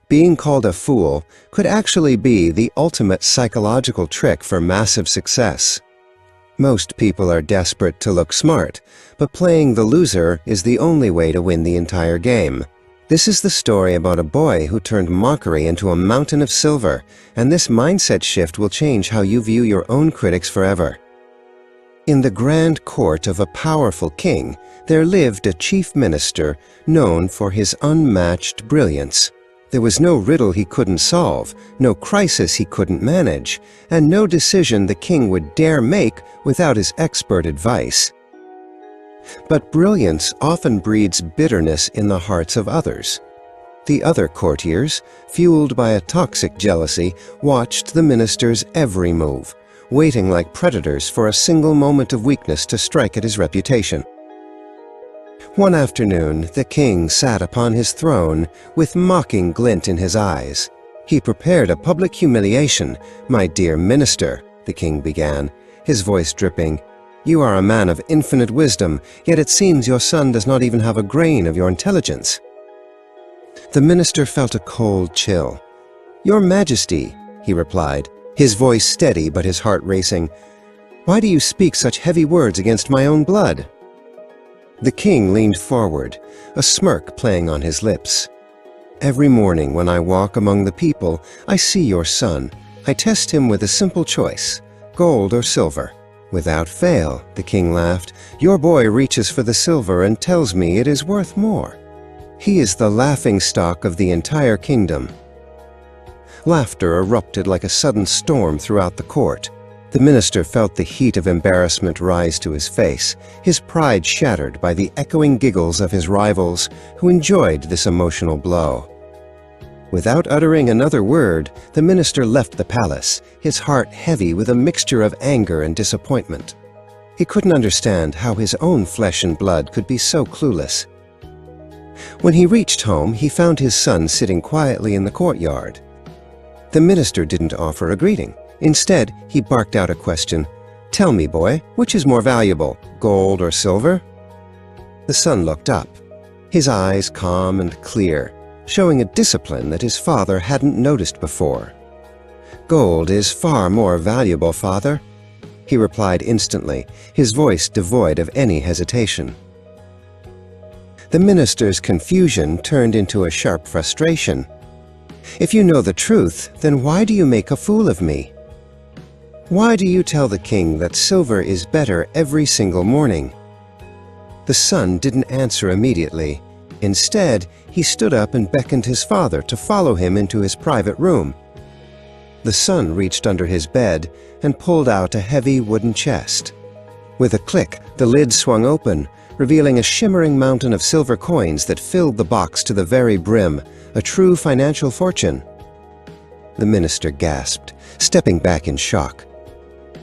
Being called a fool could actually be the ultimate psychological trick for massive success. Most people are desperate to look smart, but playing the loser is the only way to win the entire game. This is the story about a boy who turned mockery into a mountain of silver, and this mindset shift will change how you view your own critics forever. In the grand court of a powerful king, there lived a chief minister known for his unmatched brilliance. There was no riddle he couldn't solve, no crisis he couldn't manage, and no decision the king would dare make without his expert advice. But brilliance often breeds bitterness in the hearts of others. The other courtiers, fueled by a toxic jealousy, watched the minister's every move, waiting like predators for a single moment of weakness to strike at his reputation. One afternoon, the king sat upon his throne with mocking glint in his eyes. He prepared a public humiliation. "My dear minister," the king began, his voice dripping, "you are a man of infinite wisdom, yet it seems your son does not even have a grain of your intelligence." The minister felt a cold chill. "Your Majesty," he replied, his voice steady but his heart racing, "why do you speak such heavy words against my own blood?" The king leaned forward, a smirk playing on his lips. "Every morning when I walk among the people, I see your son. I test him with a simple choice, gold or silver. Without fail," the king laughed, "your boy reaches for the silver and tells me it is worth more. He is the laughingstock of the entire kingdom." Laughter erupted like a sudden storm throughout the court. The minister felt the heat of embarrassment rise to his face, his pride shattered by the echoing giggles of his rivals who enjoyed this emotional blow. Without uttering another word, the minister left the palace, his heart heavy with a mixture of anger and disappointment. He couldn't understand how his own flesh and blood could be so clueless. When he reached home, he found his son sitting quietly in the courtyard. The minister didn't offer a greeting. Instead, he barked out a question. "Tell me, boy, which is more valuable, gold or silver?" The son looked up, his eyes calm and clear, showing a discipline that his father hadn't noticed before. "Gold is far more valuable, father," he replied instantly, his voice devoid of any hesitation. The minister's confusion turned into a sharp frustration. "If you know the truth, then why do you make a fool of me? Why do you tell the king that silver is better every single morning?" The son didn't answer immediately. Instead, he stood up and beckoned his father to follow him into his private room. The son reached under his bed and pulled out a heavy wooden chest. With a click, the lid swung open, revealing a shimmering mountain of silver coins that filled the box to the very brim, a true financial fortune. The minister gasped, stepping back in shock.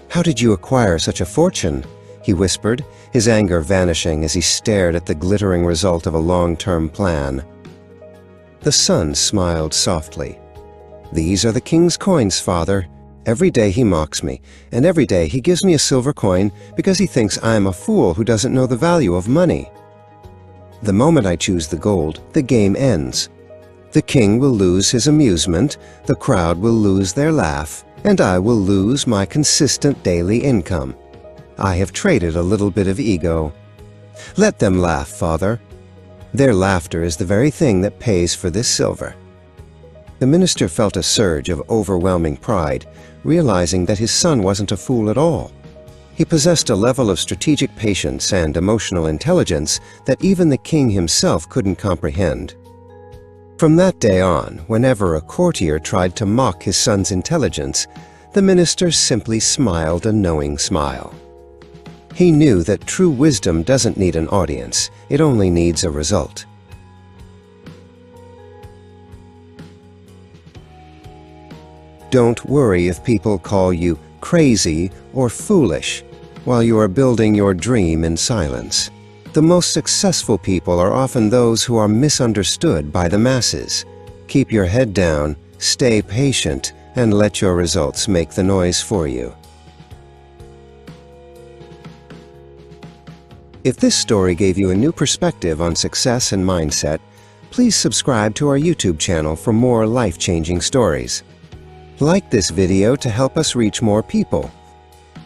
"How did you acquire such a fortune?" he whispered, his anger vanishing as he stared at the glittering result of a long-term plan. The son smiled softly. "These are the king's coins, father. Every day he mocks me, and every day he gives me a silver coin because he thinks I am a fool who doesn't know the value of money. The moment I choose the gold, the game ends. The king will lose his amusement, the crowd will lose their laugh, and I will lose my consistent daily income. I have traded a little bit of ego. Let them laugh, father. Their laughter is the very thing that pays for this silver." The minister felt a surge of overwhelming pride, realizing that his son wasn't a fool at all. He possessed a level of strategic patience and emotional intelligence that even the king himself couldn't comprehend. From that day on, whenever a courtier tried to mock his son's intelligence, the minister simply smiled a knowing smile. He knew that true wisdom doesn't need an audience, it only needs a result. Don't worry if people call you crazy or foolish while you are building your dream in silence. The most successful people are often those who are misunderstood by the masses. Keep your head down, stay patient, and let your results make the noise for you. If this story gave you a new perspective on success and mindset, Please subscribe to our YouTube channel for more life-changing stories. Like this video to help us reach more people.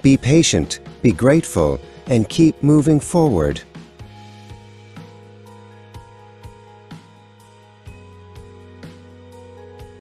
Be patient, be grateful, and keep moving forward.